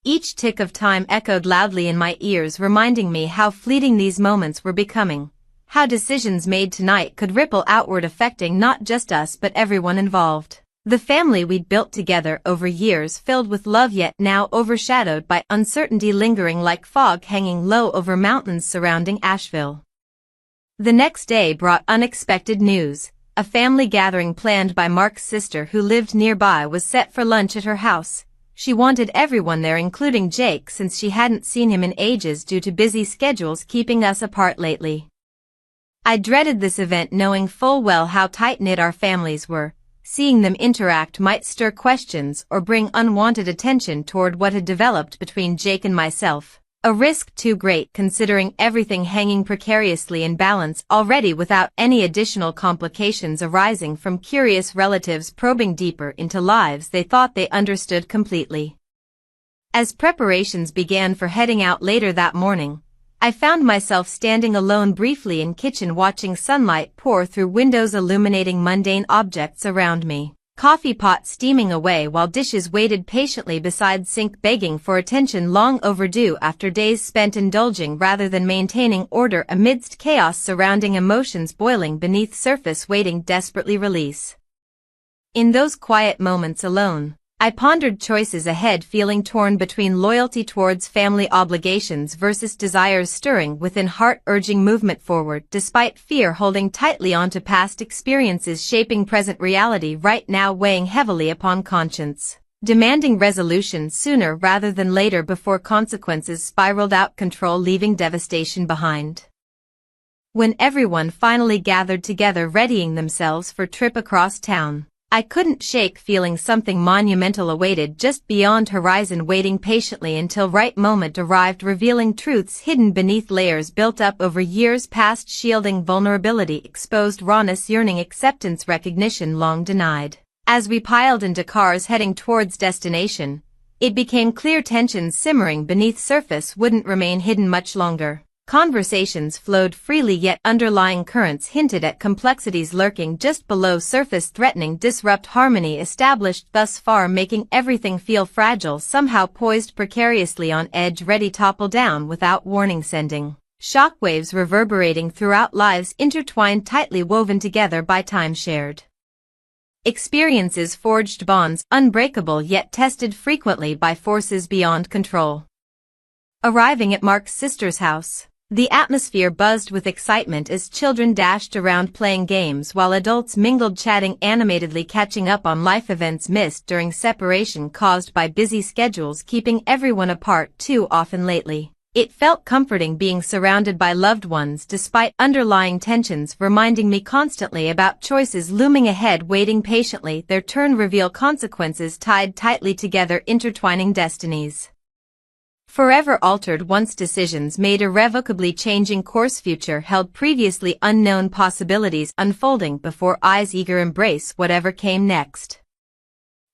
Speaker 1: Each tick of time echoed loudly in my ears, reminding me how fleeting these moments were becoming, how decisions made tonight could ripple outward, affecting not just us but everyone involved. The family we'd built together over years, filled with love yet now overshadowed by uncertainty, lingering like fog hanging low over mountains surrounding Asheville. The next day brought unexpected news. A family gathering planned by Mark's sister, who lived nearby, was set for lunch at her house. She wanted everyone there, including Jake, since she hadn't seen him in ages due to busy schedules keeping us apart lately. I dreaded this event, knowing full well how tight-knit our families were. Seeing them interact might stir questions or bring unwanted attention toward what had developed between Jake and myself. A risk too great considering everything hanging precariously in balance already, without any additional complications arising from curious relatives probing deeper into lives they thought they understood completely. As preparations began for heading out later that morning, I found myself standing alone briefly in kitchen, watching sunlight pour through windows illuminating mundane objects around me. Coffee pot steaming away while dishes waited patiently beside sink, begging for attention long overdue after days spent indulging rather than maintaining order amidst chaos surrounding emotions boiling beneath surface waiting desperately release. In those quiet moments alone, I pondered choices ahead, feeling torn between loyalty towards family obligations versus desires stirring within heart urging movement forward, despite fear holding tightly onto past experiences shaping present reality right now, weighing heavily upon conscience, demanding resolution sooner rather than later before consequences spiraled out control, leaving devastation behind. When everyone finally gathered together, readying themselves for trip across town, I couldn't shake feeling something monumental awaited just beyond horizon, waiting patiently until right moment arrived, revealing truths hidden beneath layers built up over years past, shielding vulnerability, exposed rawness, yearning acceptance, recognition long denied. As we piled into cars heading towards destination, it became clear tensions simmering beneath surface wouldn't remain hidden much longer. Conversations flowed freely, yet underlying currents hinted at complexities lurking just below surface, threatening disrupt harmony established thus far, making everything feel fragile, somehow poised precariously on edge, ready to topple down without warning, sending shockwaves reverberating throughout lives intertwined, tightly woven together by time shared. Experiences forged bonds unbreakable yet tested frequently by forces beyond control. Arriving at Mark's sister's house, the atmosphere buzzed with excitement as children dashed around playing games while adults mingled, chatting animatedly, catching up on life events missed during separation caused by busy schedules keeping everyone apart too often lately. It felt comforting being surrounded by loved ones despite underlying tensions, reminding me constantly about choices looming ahead, waiting patiently their turn, reveal consequences tied tightly together, intertwining destinies forever altered once, decisions made irrevocably changing course, future held previously unknown possibilities unfolding before eyes, eager embrace whatever came next.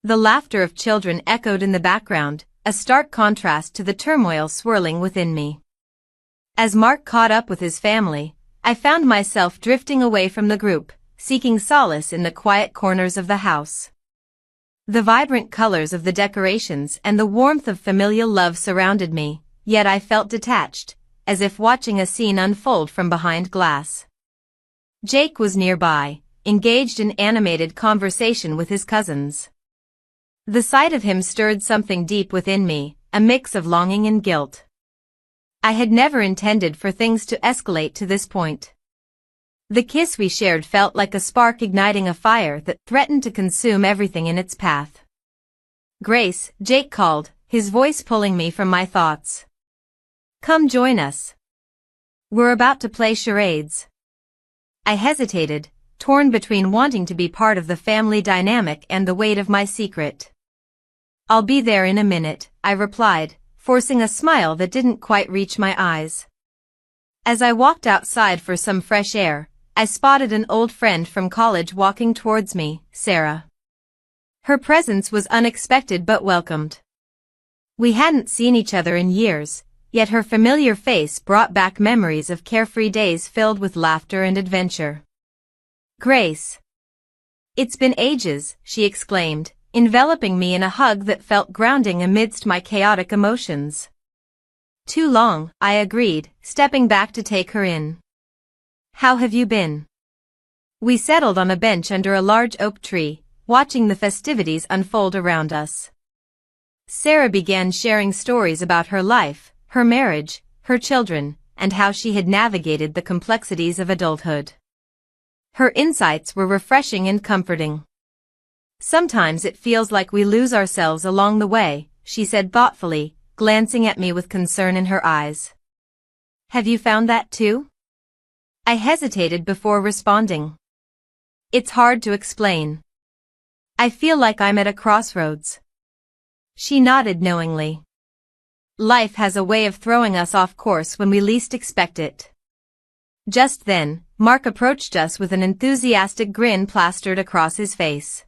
Speaker 1: The laughter of children echoed in the background, a stark contrast to the turmoil swirling within me. As Mark caught up with his family, I found myself drifting away from the group, seeking solace in the quiet corners of the house. The vibrant colors of the decorations and the warmth of familial love surrounded me, yet I felt detached, as if watching a scene unfold from behind glass. Jake was nearby, engaged in animated conversation with his cousins. The sight of him stirred something deep within me, a mix of longing and guilt. I had never intended for things to escalate to this point. The kiss we shared felt like a spark igniting a fire that threatened to consume everything in its path. Grace, Jake called, his voice pulling me from my thoughts. Come join us. We're about to play charades. I hesitated, torn between wanting to be part of the family dynamic and the weight of my secret. I'll be there in a minute, I replied, forcing a smile that didn't quite reach my eyes. As I walked outside for some fresh air, I spotted an old friend from college walking towards me, Sarah. Her presence was unexpected but welcomed. We hadn't seen each other in years, yet her familiar face brought back memories of carefree days filled with laughter and adventure. Grace. It's been ages, she exclaimed, enveloping me in a hug that felt grounding amidst my chaotic emotions. Too long, I agreed, stepping back to take her in. How have you been? We settled on a bench under a large oak tree, watching the festivities unfold around us. Sarah began sharing stories about her life, her marriage, her children, and how she had navigated the complexities of adulthood. Her insights were refreshing and comforting. Sometimes it feels like we lose ourselves along the way, she said thoughtfully, glancing at me with concern in her eyes. Have you found that too? I hesitated before responding. It's hard to explain. I feel like I'm at a crossroads. She nodded knowingly. Life has a way of throwing us off course when we least expect it. Just then, Mark approached us with an enthusiastic grin plastered across his face.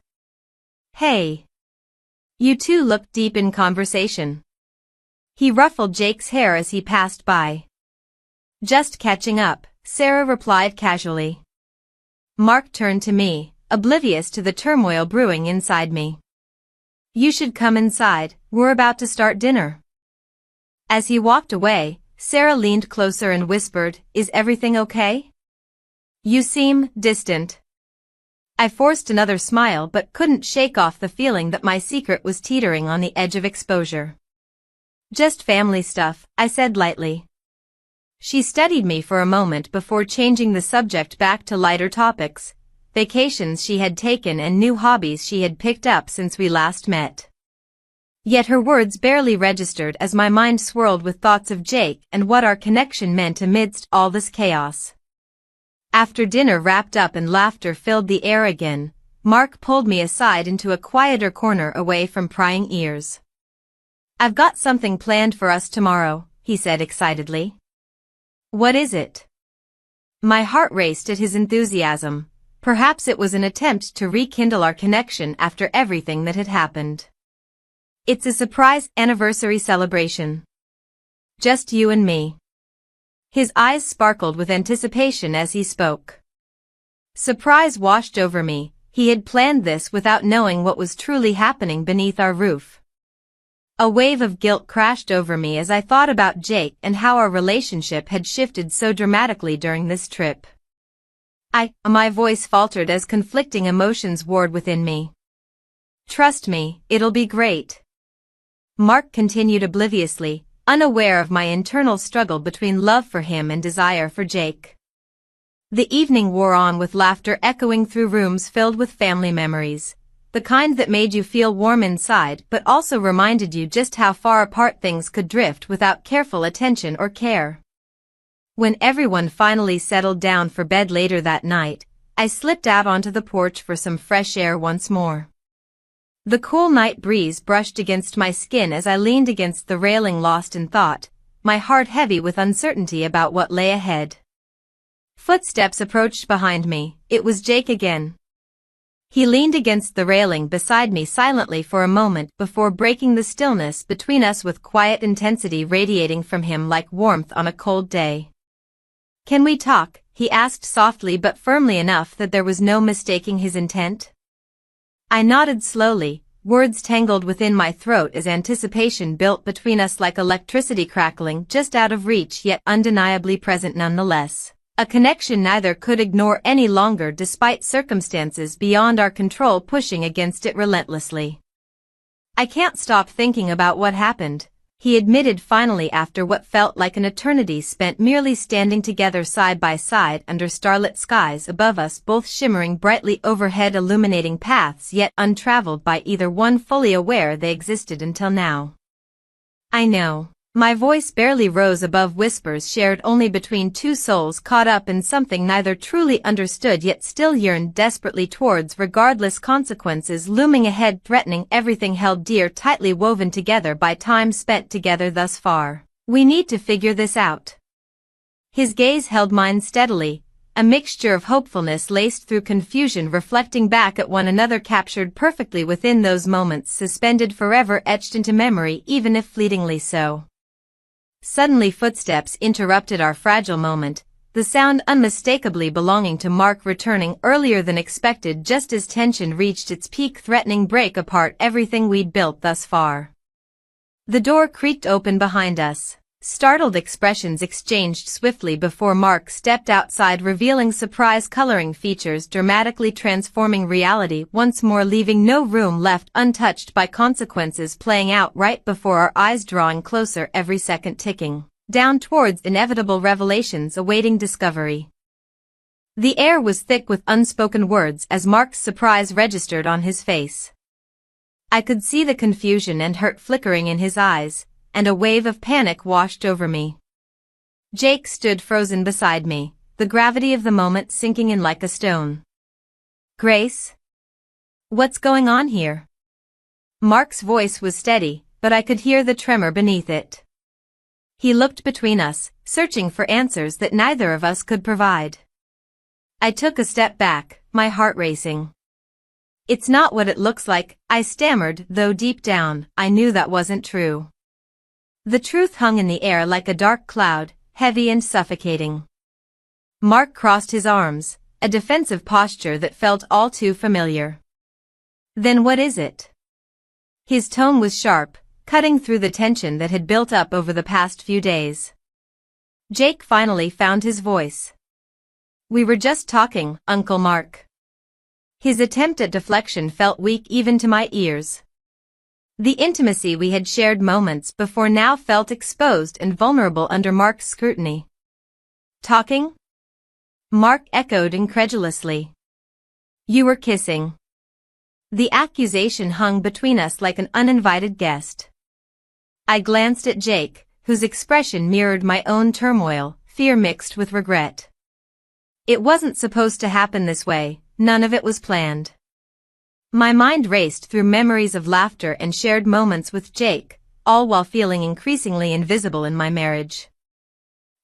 Speaker 1: Hey. You two looked deep in conversation. He ruffled Jake's hair as he passed by. Just catching up, Sarah replied casually. Mark turned to me, oblivious to the turmoil brewing inside me. You should come inside, we're about to start dinner. As he walked away, Sarah leaned closer and whispered, Is everything okay? You seem distant. I forced another smile but couldn't shake off the feeling that my secret was teetering on the edge of exposure. Just family stuff, I said lightly. She studied me for a moment before changing the subject back to lighter topics, vacations she had taken and new hobbies she had picked up since we last met. Yet her words barely registered as my mind swirled with thoughts of Jake and what our connection meant amidst all this chaos. After dinner wrapped up and laughter filled the air again, Mark pulled me aside into a quieter corner away from prying ears. I've got something planned for us tomorrow, he said excitedly. What is it? My heart raced at his enthusiasm. Perhaps it was an attempt to rekindle our connection after everything that had happened. It's a surprise anniversary celebration. Just you and me. His eyes sparkled with anticipation as he spoke. Surprise washed over me. He had planned this without knowing what was truly happening beneath our roof. A wave of guilt crashed over me as I thought about Jake and how our relationship had shifted so dramatically during this trip. My voice faltered as conflicting emotions warred within me. Trust me, it'll be great. Mark continued obliviously, unaware of my internal struggle between love for him and desire for Jake. The evening wore on with laughter echoing through rooms filled with family memories, the kind that made you feel warm inside but also reminded you just how far apart things could drift without careful attention or care. When everyone finally settled down for bed later that night, I slipped out onto the porch for some fresh air once more. The cool night breeze brushed against my skin as I leaned against the railing lost in thought, my heart heavy with uncertainty about what lay ahead. Footsteps approached behind me. It was Jake again. He leaned against the railing beside me silently for a moment before breaking the stillness between us with quiet intensity radiating from him like warmth on a cold day. Can we talk? He asked softly but firmly enough that there was no mistaking his intent. I nodded slowly, words tangled within my throat as anticipation built between us like electricity crackling just out of reach yet undeniably present nonetheless. A connection neither could ignore any longer despite circumstances beyond our control pushing against it relentlessly. I can't stop thinking about what happened, he admitted finally after what felt like an eternity spent merely standing together side by side under starlit skies above us, both shimmering brightly overhead, illuminating paths yet untraveled by either one, fully aware they existed until now. I know. My voice barely rose above whispers shared only between two souls caught up in something neither truly understood yet still yearned desperately towards, regardless consequences looming ahead, threatening everything held dear, tightly woven together by time spent together thus far. We need to figure this out. His gaze held mine steadily, a mixture of hopefulness laced through confusion, reflecting back at one another, captured perfectly within those moments, suspended forever, etched into memory even if fleetingly so. Suddenly footsteps interrupted our fragile moment, the sound unmistakably belonging to Mark, returning earlier than expected just as tension reached its peak, threatening break apart everything we'd built thus far. The door creaked open behind us. Startled expressions exchanged swiftly before Mark stepped outside, revealing surprise coloring features, dramatically transforming reality once more, leaving no room left untouched by consequences playing out right before our eyes, drawing closer every second, ticking down towards inevitable revelations awaiting discovery. The air was thick with unspoken words as Mark's surprise registered on his face. I could see the confusion and hurt flickering in his eyes, and a wave of panic washed over me. Jake stood frozen beside me, the gravity of the moment sinking in like a stone. Grace? What's going on here? Mark's voice was steady, but I could hear the tremor beneath it. He looked between us, searching for answers that neither of us could provide. I took a step back, my heart racing. It's not what it looks like, I stammered, though deep down, I knew that wasn't true. The truth hung in the air like a dark cloud, heavy and suffocating. Mark crossed his arms, a defensive posture that felt all too familiar. Then what is it? His tone was sharp, cutting through the tension that had built up over the past few days. Jake finally found his voice. We were just talking, Uncle Mark. His attempt at deflection felt weak even to my ears. The intimacy we had shared moments before now felt exposed and vulnerable under Mark's scrutiny. Talking? Mark echoed incredulously. You were kissing. The accusation hung between us like an uninvited guest. I glanced at Jake, whose expression mirrored my own turmoil, fear mixed with regret. It wasn't supposed to happen this way, none of it was planned. My mind raced through memories of laughter and shared moments with Jake, all while feeling increasingly invisible in my marriage.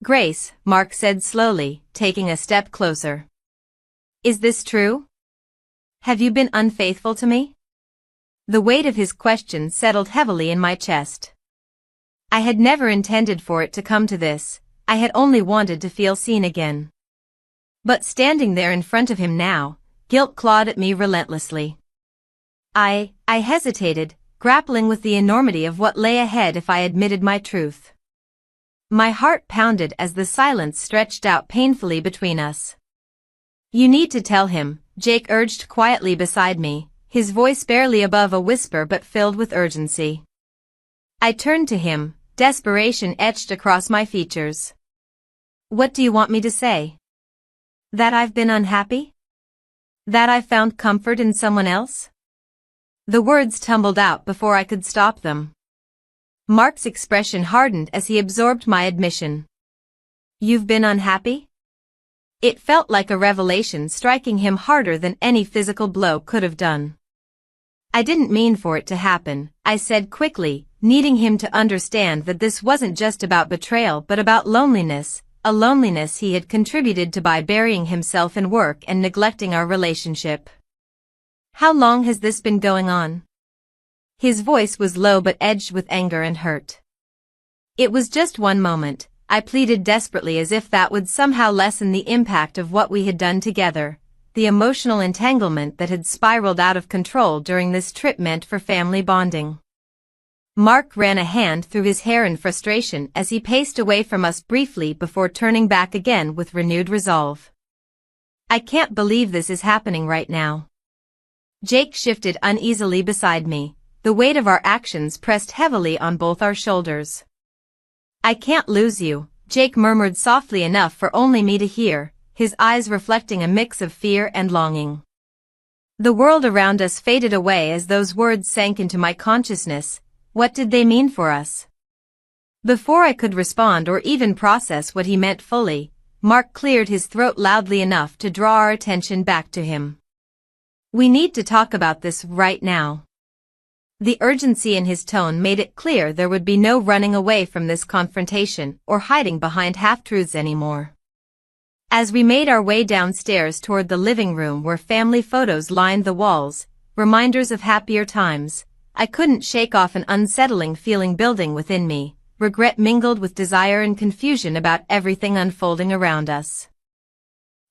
Speaker 1: Grace, Mark said slowly, taking a step closer. Is this true? Have you been unfaithful to me? The weight of his question settled heavily in my chest. I had never intended for it to come to this, I had only wanted to feel seen again. But standing there in front of him now, guilt clawed at me relentlessly. I hesitated, grappling with the enormity of what lay ahead if I admitted my truth. My heart pounded as the silence stretched out painfully between us. You need to tell him, Jake urged quietly beside me, his voice barely above a whisper but filled with urgency. I turned to him, desperation etched across my features. What do you want me to say? That I've been unhappy? That I've found comfort in someone else? The words tumbled out before I could stop them. Mark's expression hardened as he absorbed my admission. You've been unhappy? It felt like a revelation striking him harder than any physical blow could have done. I didn't mean for it to happen, I said quickly, needing him to understand that this wasn't just about betrayal but about loneliness, a loneliness he had contributed to by burying himself in work and neglecting our relationship. How long has this been going on? His voice was low but edged with anger and hurt. It was just one moment, I pleaded desperately, as if that would somehow lessen the impact of what we had done together. The emotional entanglement that had spiraled out of control during this trip meant for family bonding. Mark ran a hand through his hair in frustration as he paced away from us briefly before turning back again with renewed resolve. I can't believe this is happening right now. Jake shifted uneasily beside me, the weight of our actions pressed heavily on both our shoulders. "I can't lose you," Jake murmured softly enough for only me to hear, his eyes reflecting a mix of fear and longing. The world around us faded away as those words sank into my consciousness. What did they mean for us? Before I could respond or even process what he meant fully, Mark cleared his throat loudly enough to draw our attention back to him. "We need to talk about this right now." The urgency in his tone made it clear there would be no running away from this confrontation or hiding behind half-truths anymore. As we made our way downstairs toward the living room where family photos lined the walls, reminders of happier times, I couldn't shake off an unsettling feeling building within me, regret mingled with desire and confusion about everything unfolding around us.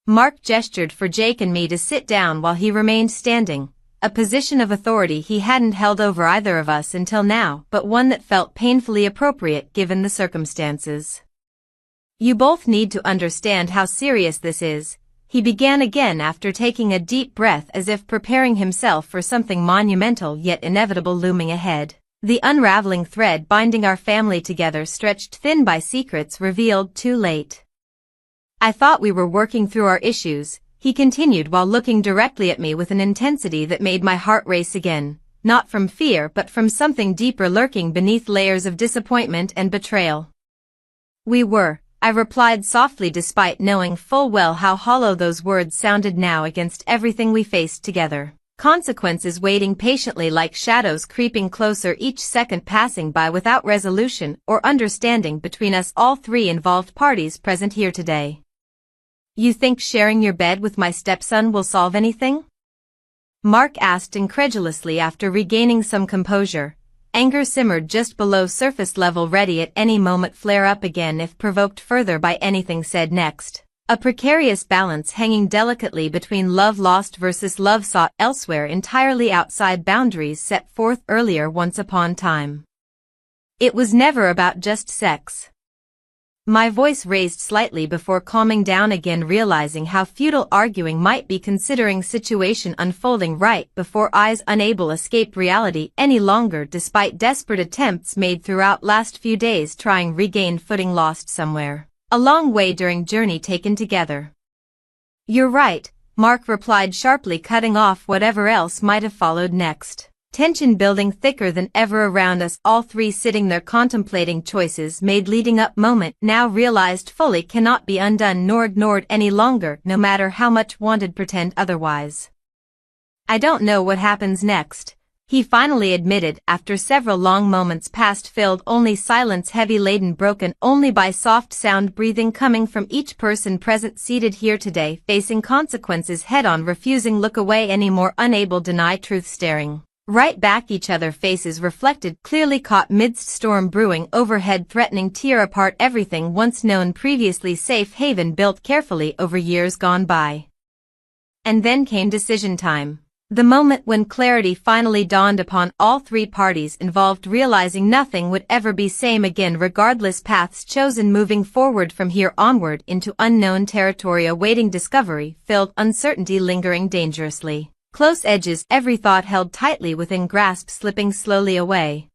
Speaker 1: Mark gestured for Jake and me to sit down while he remained standing, a position of authority he hadn't held over either of us until now, but one that felt painfully appropriate given the circumstances. "You both need to understand how serious this is," he began again after taking a deep breath as if preparing himself for something monumental yet inevitable looming ahead. The unraveling thread binding our family together stretched thin by secrets revealed too late. "I thought we were working through our issues," he continued while looking directly at me with an intensity that made my heart race again, not from fear but from something deeper lurking beneath layers of disappointment and betrayal. "We were," I replied softly despite knowing full well how hollow those words sounded now against everything we faced together. Consequences waiting patiently like shadows creeping closer each second passing by without resolution or understanding between us all three involved parties present here today. "You think sharing your bed with my stepson will solve anything?" Mark asked incredulously after regaining some composure. Anger simmered just below surface level, ready at any moment flare up again if provoked further by anything said next. A precarious balance hanging delicately between love lost versus love sought elsewhere, entirely outside boundaries set forth earlier once upon time. "It was never about just sex." My voice raised slightly before calming down again, realizing how futile arguing might be considering situation unfolding right before eyes, unable to escape reality any longer despite desperate attempts made throughout last few days trying regain footing lost somewhere a long way during journey taken together. "You're right," Mark replied sharply, cutting off whatever else might have followed next. Tension building thicker than ever around us, all three sitting there contemplating choices made leading up moment now realized fully cannot be undone nor ignored any longer, no matter how much wanted pretend otherwise. "I don't know what happens next," he finally admitted after several long moments passed filled only silence, heavy laden, broken only by soft sound breathing coming from each person present seated here today, facing consequences head-on, refusing look away anymore, unable deny truth, staring right back each other, faces reflected clearly caught midst storm brewing overhead, threatening tear apart everything once known, previously safe haven built carefully over years gone by. And then came decision time. The moment when clarity finally dawned upon all three parties involved, realizing nothing would ever be same again regardless paths chosen, moving forward from here onward into unknown territory, awaiting discovery, filled uncertainty lingering dangerously. Close edges, every thought held tightly within grasp, slipping slowly away.